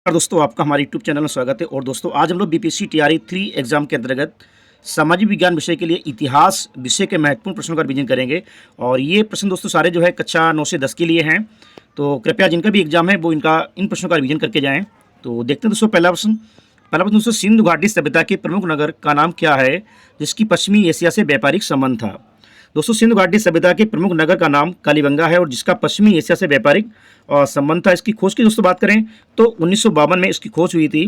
नमस्कार दोस्तों, आपका हमारे यूट्यूब चैनल में स्वागत है। और दोस्तों, आज हम लोग बीपीएससी टीआरई 3 एग्जाम के अंतर्गत सामाजिक विज्ञान विषय के लिए इतिहास विषय के महत्वपूर्ण प्रश्नों का रिवीजन करेंगे। और ये प्रश्न दोस्तों सारे जो है कक्षा 9 से 10 के लिए हैं, तो कृपया जिनका भी एग्जाम है वो इन प्रश्नों का रिवीजन करके जाएँ। तो देखते हैं दोस्तों, पहला प्रश्न दोस्तों, सिंधु घाटी सभ्यता के प्रमुख नगर का नाम क्या है जिसकी पश्चिमी एशिया से व्यापारिक संबंध था। दोस्तों, सिंधु घाटी सभ्यता के प्रमुख नगर का नाम कालीबंगा है और जिसका पश्चिमी एशिया से व्यापारिक संबंध था। इसकी खोज की दोस्तों बात करें तो 1952 में इसकी खोज हुई थी।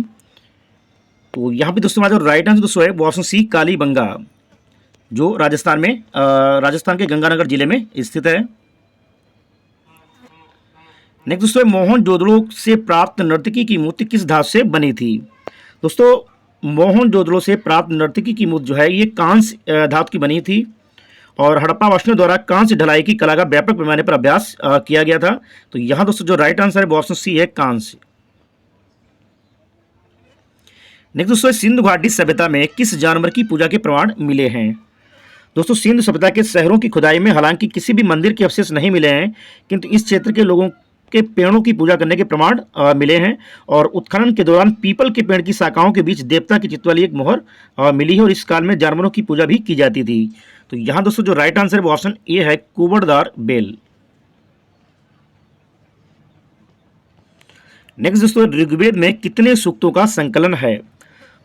तो यहाँ पे दोस्तों हमारा जो राइट आंसर दोस्तों है वो ऑप्शन सी कालीबंगा, जो राजस्थान के गंगानगर जिले में स्थित है। नेक्स्ट दोस्तों, मोहनजोदड़ो से प्राप्त नर्तकी की मूर्ति किस धातु से बनी थी। दोस्तों, मोहनजोदड़ो से प्राप्त नर्तकी की मूर्ति जो है ये कांस्य धातु की बनी थी और हड़प्पा वासियों द्वारा कांस्य ढलाई की कला का व्यापक पैमाने पर अभ्यास किया गया था। तो यहाँ दोस्तों जो राइट आंसर है वो ऑप्शन सी है, कांस्य। नेक्स्ट दोस्तों, सिंधु घाटी सभ्यता में किस जानवर की पूजा के प्रमाण मिले हैं। दोस्तों, सिंधु सभ्यता के शहरों की खुदाई में हालांकि किसी भी मंदिर के अवशेष नहीं मिले हैं, किंतु इस क्षेत्र के लोगों के पेड़ों की पूजा करने के प्रमाण मिले हैं। और उत्खनन के दौरान पीपल के पेड़ की शाखाओं के बीच देवता की चित्र वाली एक मोहर मिली है और इस काल में जानवरों की पूजा भी की जाती थी। तो यहाँ दोस्तों जो राइट आंसर है वो ऑप्शन ए है, कुबड़दार बेल। नेक्स्ट दोस्तों, ऋग्वेद में कितने सूक्तों का संकलन है।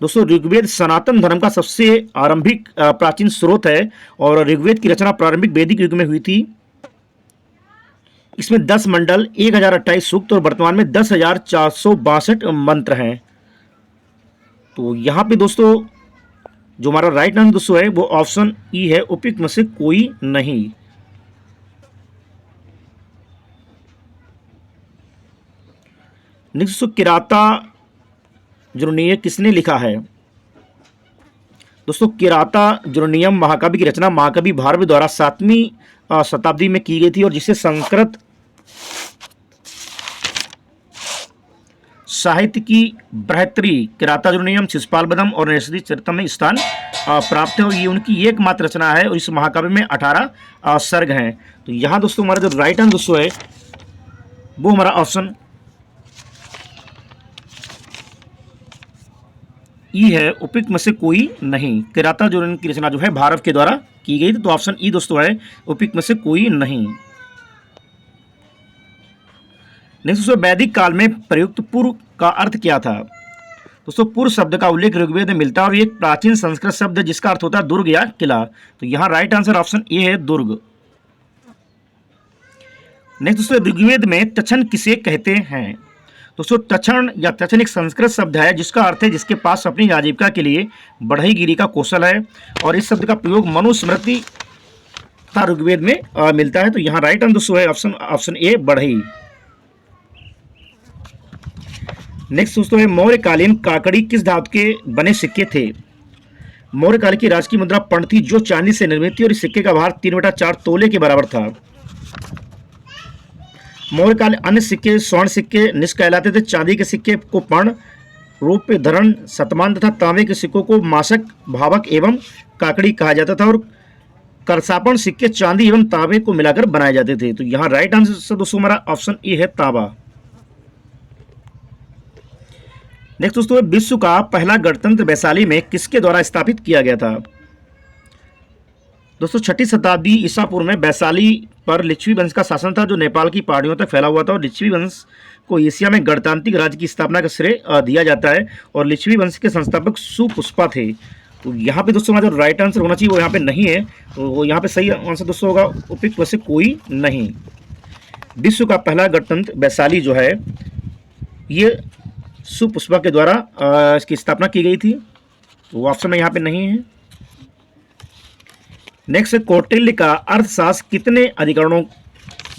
दोस्तों, ऋग्वेद सनातन धर्म का सबसे आरंभिक प्राचीन स्रोत है और ऋग्वेद की रचना प्रारंभिक वैदिक युग में हुई थी। इसमें 10 मंडल, 1028 सूक्त और वर्तमान में 10,462 मंत्र हैं। तो यहाँ पे दोस्तों जो हमारा राइट आंसर दोस्तों है वो ऑप्शन ई है, उपयुक्त में से कोई नहीं। नेक्स्ट दोस्तों, किराता जुर्नीय किसने लिखा है। दोस्तों, किराता जुर्नियम महाकाव्य की रचना महाकवि भारवी द्वारा 7वीं शताब्दी में की गई थी और जिसे संस्कृत साहित्य की बृहत्तरी किराताजुर्नियम, शिशुपालवधम और नैषधि चरितम में स्थान प्राप्त है और ये उनकी एकमात्र रचना है और इस महाकाव्य में 18 सर्ग हैं। तो यहाँ दोस्तों हमारा जो राइट आंसर दोस्तों है वो हमारा ऑप्शन ई है, उपयुक्त में से कोई नहीं। किराताजुर्नियम की रचना जो है भारव के द्वारा की गई थी। तो ऑप्शन ई दोस्तों है, उपयुक्त में से कोई नहीं। नेक्स्ट दोस्तों, वैदिक काल में प्रयुक्त पूर्व का अर्थ क्या था। दोस्तों, पूर्व शब्द का उल्लेख ऋग्वेद में मिलता है और ये एक प्राचीन संस्कृत शब्द जिसका अर्थ होता है दुर्ग या किला। तो यहाँ राइट आंसर ऑप्शन ए है, दुर्ग। नेक्स्ट दोस्तों, ऋग्वेद में तक्षण किसे कहते हैं। दोस्तों, तक्षण या तक्षण एक संस्कृत शब्द है जिसका अर्थ है जिसके पास अपनी आजीविका के लिए बढ़ईगिरी का कौशल है और इस शब्द का प्रयोग मनुस्मृति तथा ऋग्वेद में मिलता है। तो यहाँ राइट आंसर दोस्तों है ऑप्शन ए, बढ़ई। नेक्स्ट दोस्तों है, मौर्यकालीन काकड़ी किस धातु के बने सिक्के थे। मौर्यकाल की राजकीय मुद्रा पर्ण थी जो चांदी से निर्मित थी और इस सिक्के का भार 3/4 तोले के बराबर था। मौर्यकाल अन्य सिक्के स्वर्ण सिक्के निष्ठ कहलाते थे। चांदी के सिक्के को पर्ण, रौप्य धरण, शतमान तथा तांबे के सिक्कों को मासक, भावक एवं काकड़ी कहा जाता था और करसापण सिक्के चांदी एवं तांबे को मिलाकर बनाए जाते थे। तो यहाँ राइट आंसर दोस्तों हमारा ऑप्शन ए है, तांबा। नेक्स्ट दोस्तों, विश्व का पहला गणतंत्र वैशाली में किसके द्वारा स्थापित किया गया था। दोस्तों, 6ठी शताब्दी ईसा पूर्व में वैशाली पर लिच्छवी वंश का शासन था जो नेपाल की पहाड़ियों तक फैला हुआ था और लिच्छवी वंश को एशिया में गणतांत्रिक राज्य की स्थापना का श्रेय दिया जाता है और लिच्छवी वंश के संस्थापक सुपुष्पा थे। तो यहाँ पे दोस्तों हमारा जो राइट आंसर होना चाहिए वो यहाँ पे नहीं है। तो यहाँ पे सही आंसर दोस्तों होगा, उपयुक्त में से कोई नहीं। विश्व का पहला गणतंत्र वैशाली जो है ये सुपुष्पा के द्वारा इसकी स्थापना की गई थी। तो ऑप्शन में यहाँ पे नहीं है। नेक्स्ट, कौटिल्य का अर्थशास्त्र कितने अधिकरणों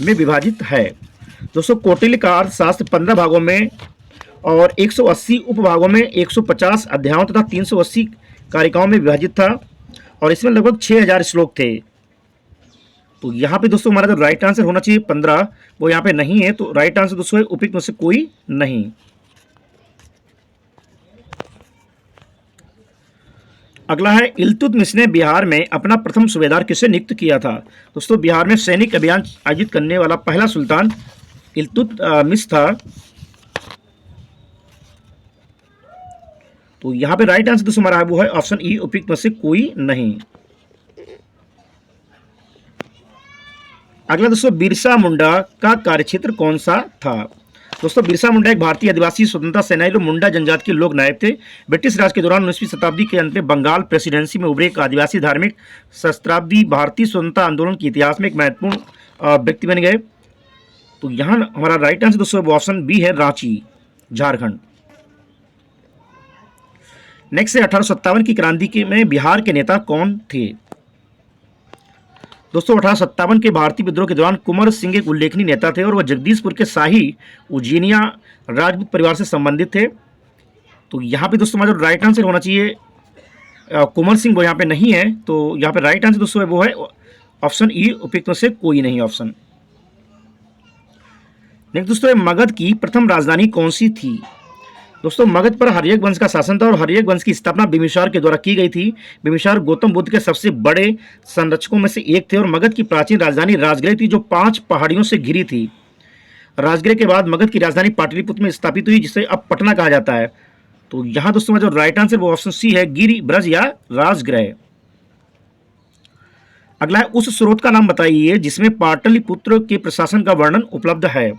में विभाजित है। दोस्तों, कौटिल्य का अर्थशास्त्र 15 भागों में और 180 उपभागों में 150 अध्यायों तथा 380 कारिकाओं में विभाजित था और इसमें लगभग 6000 श्लोक थे। तो यहाँ पे दोस्तों हमारा जो राइट आंसर होना चाहिए 15, वो यहाँ पे नहीं है। तो राइट आंसर दोस्तों है, उपयुक्त में से कोई नहीं। अगला है, इल्तुतमिश ने बिहार में अपना प्रथम सूबेदार किसे नियुक्त किया था। दोस्तों, बिहार में सैनिक अभियान आयोजित करने वाला पहला सुल्तान इल्तुतमिश था। तो यहाँ पे राइट आंसर दोस्तों हमारा वो है ऑप्शन ई, उपयुक्त में से कोई नहीं। अगला दोस्तों, बिरसा मुंडा का कार्यक्षेत्र कौन सा था? दोस्तों बिरसा मुंडा एक भारतीय आदिवासी स्वतंत्रता सेनानी और मुंडा जनजाति के लोक नायक थे। ब्रिटिश राज के दौरान 19वीं शताब्दी के अंत में बंगाल प्रेसिडेंसी में उभरे एक आदिवासी धार्मिक सहस्त्राब्दी भारतीय स्वतंत्रता आंदोलन के इतिहास में एक महत्वपूर्ण व्यक्ति बन गए। तो यहाँ हमारा राइट आंसर दोस्तों ऑप्शन बी है, रांची, झारखंड। नेक्स्ट है 1857 की क्रांति में बिहार के नेता कौन थे? दोस्तों 1857 के भारतीय विद्रोह के दौरान कुंवर सिंह एक उल्लेखनीय नेता थे और वह जगदीशपुर के शाही उज्जैनिया राजपूत परिवार से संबंधित थे। तो यहाँ पे दोस्तों हमारा जो राइट आंसर होना चाहिए कुंवर सिंह, वो यहाँ पे नहीं है। तो यहाँ पे राइट आंसर दोस्तों वो है ऑप्शन ई, उपयुक्त में से कोई नहीं ऑप्शन। नेक्स्ट दोस्तों, मगध की प्रथम राजधानी कौन सी थी? दोस्तों मगध पर हर्यक वंश का शासन था और हर्यक वंश की स्थापना बिम्बिसार के द्वारा की गई थी। बिम्बिसार गौतम बुद्ध के सबसे बड़े संरक्षकों में से एक थे और मगध की प्राचीन राजधानी राजगृह थी, जो 5 पहाड़ियों से घिरी थी। राजगृह के बाद मगध की राजधानी पाटलिपुत्र में स्थापित हुई, जिसे अब पटना कहा जाता है। तो यहाँ दोस्तों जो राइट आंसर वो ऑप्शन सी है, गिरि ब्रज या राजगृह। अगला है, उस स्रोत का नाम बताइए जिसमें पाटलिपुत्र के प्रशासन का वर्णन उपलब्ध है।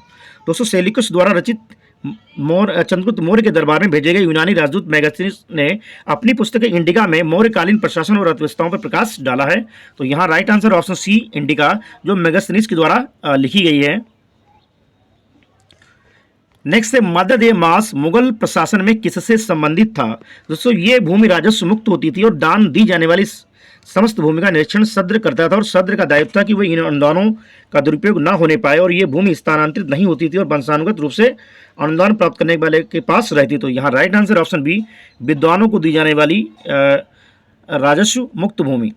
दोस्तों सेल्यूकस द्वारा रचित चंद्रगुप्त मौर्य के दरबार में भेजे गए यूनानी राजदूत मेगास्थनीज ने अपनी पुस्तक इंडिका में मौर्यकालीन प्रशासन और अर्थव्यवस्थाओं पर प्रकाश डाला है। तो यहाँ right answer option C, Indica, जो मेगास्थनीज के द्वारा लिखी गई है। नेक्स्ट है, मदद ए मास मुगल प्रशासन में किससे संबंधित था? दोस्तों ये भूमि राजस्व मुक्त होती थी और दान दी जाने वाली समस्त भूमि का निरीक्षण सद्र करता था और सद्र का दायित्व था कि वह इन अनुदानों का दुरुपयोग न होने पाए और ये भूमि स्थानांतरित नहीं होती थी और वंशानुगत रूप से अनुदान प्राप्त करने वाले के पास रहती। तो यहाँ राइट आंसर ऑप्शन बी, विद्वानों को दी जाने वाली राजस्व मुक्त भूमि।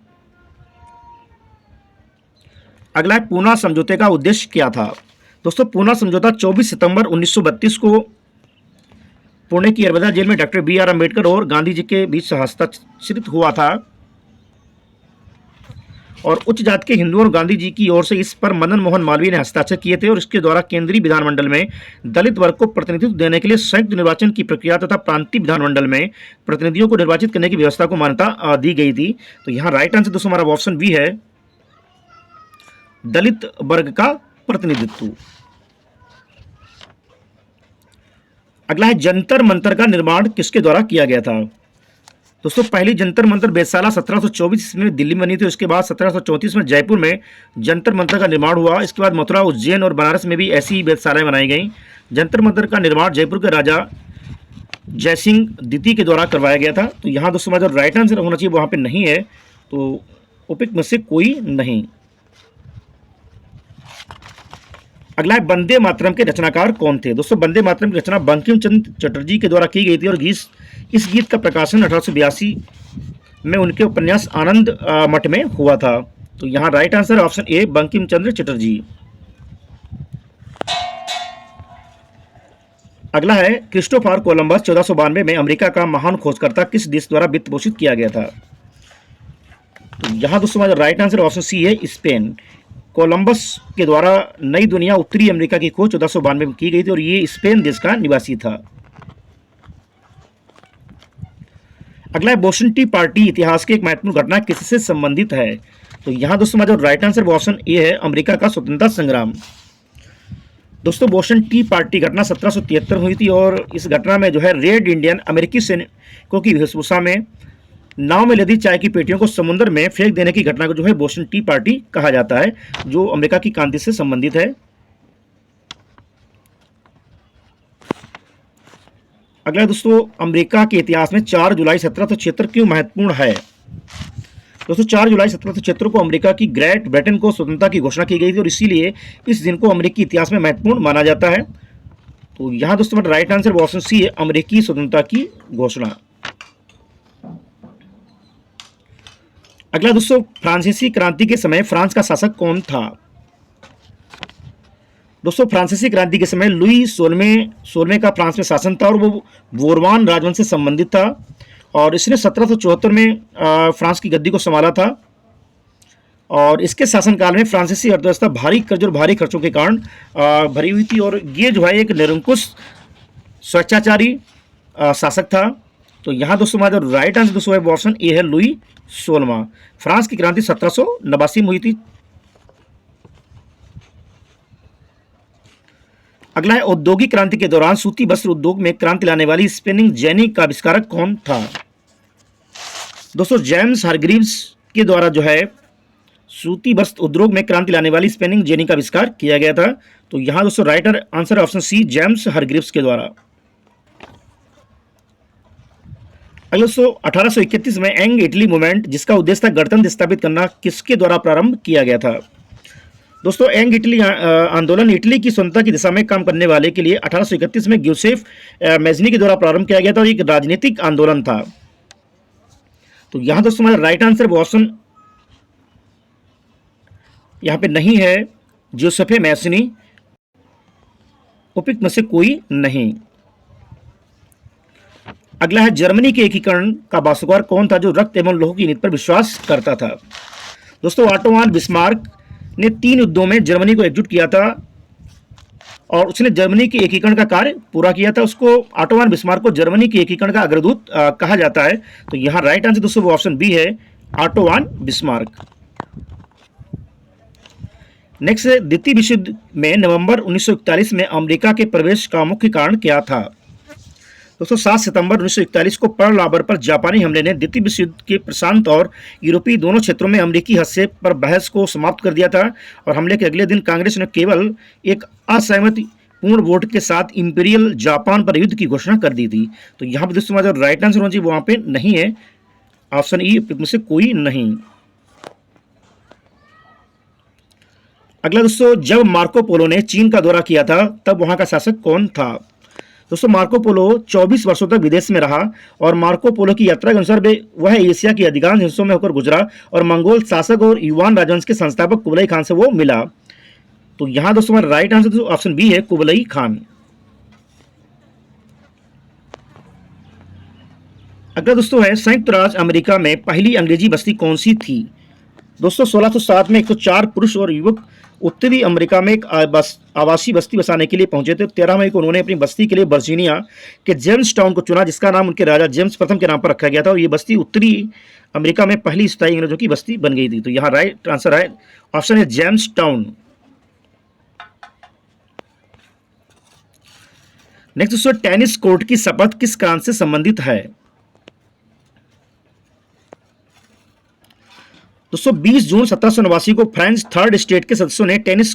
अगला है, पूना समझौते का उद्देश्य क्या था? दोस्तों पूना समझौता 24 सितंबर 1932 को पुणे की अरबदा जेल में डॉक्टर बी आर अम्बेडकर और गांधी जी के बीच हस्ताक्षरित हुआ था और उच्च जाति के हिंदुओं और गांधी जी की ओर से इस पर मदन मोहन मालवीय ने हस्ताक्षर किए थे और इसके द्वारा केंद्रीय विधानमंडल में दलित वर्ग को प्रतिनिधित्व देने के लिए संयुक्त निर्वाचन की प्रक्रिया तथा प्रांतीय विधानमंडल में प्रतिनिधियों को निर्वाचित करने की व्यवस्था को मान्यता दी गई थी। तो यहाँ राइट आंसर दोस्तों हमारा ऑप्शन बी है, दलित वर्ग का प्रतिनिधित्व। अगला है, जंतर मंतर का निर्माण किसके द्वारा किया गया था? दोस्तों पहली जंतर मंतर वेधशाला 1724 ईस्वी में दिल्ली में बनी थी। उसके बाद 1734 में जयपुर में जंतर मंतर का निर्माण हुआ। इसके बाद मथुरा, उज्जैन और बनारस में भी ऐसी वेधशालाएं बनाई गई। जंतर मंतर का निर्माण जयपुर के राजा जयसिंह द्वितीय के द्वारा करवाया गया था। तो यहाँ दोस्तों हमारा राइट आंसर होना चाहिए वहाँ पे नहीं है, तो उपयुक्त में से कोई नहीं। अगला है, वंदे मातरम के रचनाकार कौन थे? दोस्तों वंदे मातरम की रचना बंकिम चंद्र चटर्जी के द्वारा की गई थी और इस गीत का प्रकाशन 1882 में उनके उपन्यास आनंद मठ में हुआ था। तो यहाँ right answer option A, Bankim Chandra Chatterjee. अगला है, क्रिस्टोफर कोलंबस 1492 में अमेरिका का महान खोजकर्ता किस देश द्वारा वित्त पोषित किया गया था? तो यहाँ दोस्तों हमारा राइट आंसर ऑप्शन सी है, स्पेन। कोलंबस के द्वारा नई दुनिया उत्तरी अमेरिका की खोज 1492 में की गई थी और ये स्पेन देश का निवासी था। अगला है, बोस्टन टी पार्टी इतिहास की एक महत्वपूर्ण घटना किससे संबंधित है? तो यहाँ दोस्तों हमारा राइट आंसर ऑप्शन ए है, अमेरिका का स्वतंत्रता संग्राम। दोस्तों बोस्टन टी पार्टी घटना 1773 हुई थी और इस घटना में जो है रेड इंडियन अमेरिकी सैनिकों की वेशभूषा में नाव में लदी चाय की पेटियों को समुद्र में फेंक देने की घटना को जो है बोस्टन टी पार्टी कहा जाता है, जो अमेरिका की क्रांति से संबंधित है। अगला दोस्तों, अमेरिका के इतिहास में 4 जुलाई 1776 क्यों महत्वपूर्ण है? दोस्तों 4 जुलाई 1776 को अमेरिका की ग्रेट ब्रिटेन को स्वतंत्रता की घोषणा की गई थी और इसीलिए इस दिन को अमेरिकी इतिहास में महत्वपूर्ण माना जाता है। तो यहाँ दोस्तों राइट आंसर ऑप्शन सी है, अमेरिकी स्वतंत्रता की घोषणा। अगला दोस्तों, फ्रांसीसी क्रांति के समय फ्रांस का शासक कौन था? दोस्तों फ्रांसीसी क्रांति के समय लुई 16वें का फ्रांस में शासन था और वो बोरवान राजवंश से संबंधित था और इसने 1774 में फ्रांस की गद्दी को संभाला था और इसके शासनकाल में फ्रांसीसी अर्थव्यवस्था भारी कर्ज और भारी खर्चों के कारण भरी हुई थी और ये जो है एक निरंकुश स्वेच्छाचारी शासक था तो यहाँ दोस्तों हमारा जो राइट आंसर दोस्तों है वो ऑप्शन ए है लुई 16वां। फ्रांस की क्रांति 1789 में हुई थी। अगला है औद्योगिक क्रांति के दौरान सूती वस्त्र उद्योग में क्रांति लाने वाली स्पिनिंग जेनी का आविष्कारक कौन था? दोस्तों जेम्स हारग्रीव्स के द्वारा जो है सूती वस्त्र उद्योग में क्रांति लाने वाली स्पिनिंग जेनी का आविष्कार किया गया था। तो यहां दोस्तों right answer option C James Hargreaves के द्वारा। अगला दोस्तों 1831 में एंग इटली मूवमेंट जिसका उद्देश्य था गणतंत्र स्थापित करना किसके द्वारा प्रारंभ किया गया था? दोस्तों एंग इटली आंदोलन इटली की स्वतंत्रता की दिशा में काम करने वाले के लिए 1831 में ग्यूसेफ मेजनी के द्वारा प्रारंभ किया गया था और एक राजनीतिक आंदोलन था। तो यहां दोस्तों हमारा राइट आंसर वो ऑप्शन यहां पे नहीं है जोसेफ मेजनी, उपयुक्त में से कोई नहीं। अगला है जर्मनी के एकीकरण का वास्तुकार कौन था जो रक्त एवं लोह की नीति पर विश्वास करता था? दोस्तों ऑटो वन बिस्मार्क ने 3 युद्धों में जर्मनी को एकजुट किया था और उसने जर्मनी के एकीकरण का कार्य पूरा किया था। उसको ऑटो वन बिस्मार्क को जर्मनी के एकीकरण का अग्रदूत कहा जाता है। तो यहाँ राइट आंसर दोस्तों वो ऑप्शन बी है ऑटो वन बिस्मार्क। नेक्स्ट द्वितीय विश्व युद्ध में नवंबर 1941 में अमेरिका के प्रवेश का मुख्य कारण क्या था? दोस्तों 7 सितंबर 1941 को पर्ल हार्बर पर जापानी हमले ने द्वितीय विश्व युद्ध के प्रशांत और यूरोपीय दोनों क्षेत्रों में अमेरिकी हस्तक्षेप पर बहस को समाप्त कर दिया था और हमले के अगले दिन कांग्रेस ने केवल एक असहमति पूर्ण वोट के साथ इंपीरियल जापान पर युद्ध की घोषणा कर दी थी। तो यहाँ पर दोस्तों जो राइट आंसर होना चाहिए वहाँ पे नहीं है, ऑप्शन ई में से कोई नहीं। अगला दोस्तों जब मार्को पोलो ने चीन का दौरा किया था तब वहाँ का शासक कौन था? दोस्तों मार्को पोलो 24 वर्षों तक विदेश में रहा और मार्को पोलो की यात्रा के अनुसार वह एशिया के अधिकांश हिस्सों में होकर गुजरा और मंगोल शासक और युवान राजवंश के संस्थापक कुबलई खान से वो मिला। तो यहां दोस्तों हमारा राइट आंसर ऑप्शन बी है कुबलई खान। अगला दोस्तों है संयुक्त राज्य अमेरिका में पहली अंग्रेजी बस्ती कौन सी थी? दोस्तों 1607 में 104 पुरुष और युवक उत्तरी अमेरिका में एक आवासीय बस्ती बसाने के लिए पहुंचे थे। 13 मई को उन्होंने अपनी बस्ती के लिए वर्जीनिया के जेम्स टाउन को चुना जिसका नाम उनके राजा जेम्स प्रथम के नाम पर रखा गया था और ये बस्ती उत्तरी अमेरिका में पहली स्थायी अंग्रेजों की बस्ती बन गई थी। तो यहाँ राइट आंसर है ऑप्शन है जेम्स टाउन। नेक्स्ट दोस्तों टेनिस कोर्ट की शपथ किस क्रांति से संबंधित है? दोस्तों 20 जून 1789 को फ्रेंच थर्ड स्टेट के सदस्यों ने टेनिस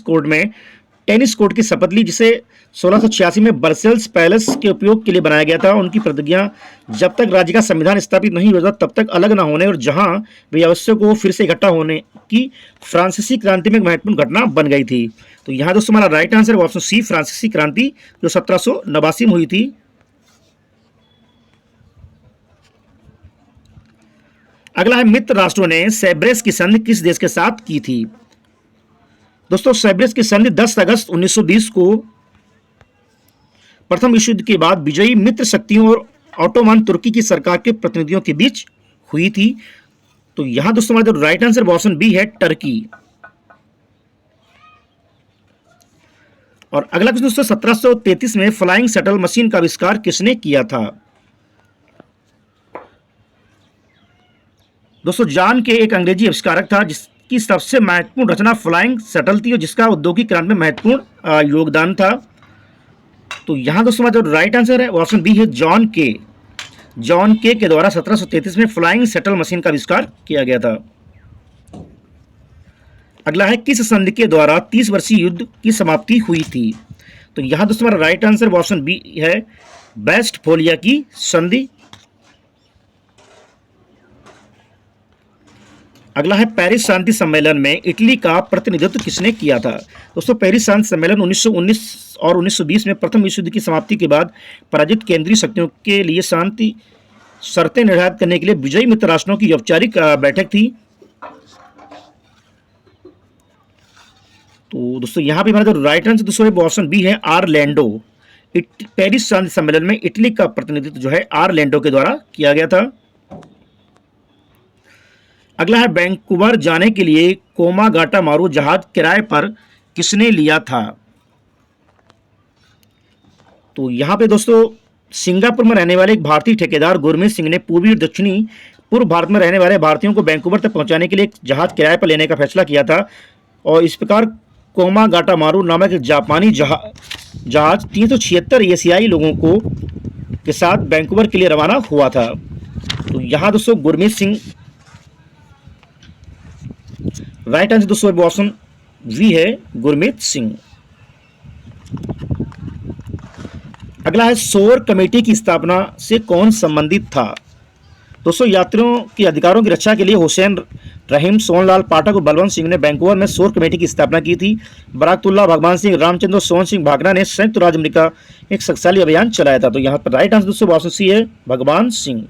कोर्ट की शपथ ली जिसे 1686 में बर्सेल्स पैलेस के उपयोग के लिए बनाया गया था। उनकी प्रतिज्ञा जब तक राज्य का संविधान स्थापित नहीं होता तब तक अलग न होने और जहां वे आवश्यक हो फिर से इकट्ठा होने की फ्रांसीसी क्रांति में एक महत्वपूर्ण घटना बन गई थी। तो यहाँ दोस्तों हमारा राइट आंसर ऑप्शन सी फ्रांसीसी क्रांति जो 1789 में हुई थी। अगला है मित्र राष्ट्रों ने सेब्रेस की संधि किस देश के साथ की थी? दोस्तों सेब्रेस की संधि 10 अगस्त 1920 को प्रथम विश्व युद्ध के बाद विजयी मित्र शक्तियों और ऑटोमन तुर्की की सरकार के प्रतिनिधियों के बीच हुई थी। तो यहां दोस्तों हमारा जो राइट आंसर ऑप्शन बी है टर्की। और अगला क्वेश्चन दोस्तों 1733 में फ्लाइंग शटल मशीन का आविष्कार किसने किया था? दोस्तों जॉन के एक अंग्रेजी आविष्कारक था जिसकी सबसे महत्वपूर्ण रचना फ्लाइंग शटल थी और जिसका औद्योगिक क्रांति में महत्वपूर्ण योगदान था। तो यहां दोस्तों हमारा जो राइट आंसर है ऑप्शन बी है जॉन के के द्वारा 1733 में फ्लाइंग शटल मशीन का आविष्कार किया गया था। अगला है किस संधि के द्वारा 30 वर्षीय युद्ध की समाप्ति हुई थी? तो यहां दोस्तों हमारा राइट आंसर ऑप्शन बी है वेस्टफालिया की संधि। अगला है पेरिस शांति सम्मेलन में इटली का प्रतिनिधित्व किसने किया था? दोस्तों पेरिस शांति सम्मेलन 1919 और 1920 में प्रथम विश्व युद्ध की समाप्ति के बाद पराजित केंद्रीय शक्तियों के लिए शांति शर्तें निर्धारित करने के लिए विजयी मित्र राष्ट्रों की औपचारिक बैठक थी। तो दोस्तों यहाँ पे हमारा जो राइट आंसर दोस्तों ऑप्शन बी है आरलैंडो। पेरिस शांति सम्मेलन में इटली का प्रतिनिधित्व जो है आरलैंडो के द्वारा किया गया था। अगला है वैंकूवर जाने के लिए कोमागाटामारू जहाज किराए पर किसने लिया था? तो यहाँ पे दोस्तों सिंगापुर में रहने वाले एक भारतीय ठेकेदार गुरमीत सिंह ने पूर्वी और दक्षिणी पूर्व भारत में रहने वाले भारतीयों को वैंकूवर तक पहुंचाने के लिए एक जहाज किराए पर लेने का फैसला किया था और इस प्रकार कोमागाटामारू नामक एक जापानी जहाज 376 एशियाई लोगों को के साथ वैंकूवर के लिए रवाना हुआ था। तो यहाँ दोस्तों गुरमीत सिंह राइट आंसर दोस्तों ऑप्शन वी है गुरमीत सिंह। अगला है शोर कमेटी की स्थापना से कौन संबंधित था। दोस्तों यात्रियों के अधिकारों की रक्षा के लिए हुसैन रहीम, सोनलाल पाठक और बलवंत सिंह ने वैंकूवर में शोर कमेटी की स्थापना की थी। बराकतुल्लाह, भगवान सिंह, रामचंद्र और सोहन सिंह भागना ने संयुक्त राज्य अमेरिका एक शक्तिशाली अभियान चलाया था। तो यहाँ पर राइट आंसर दोस्तों ऑप्शन सी है भगवान सिंह।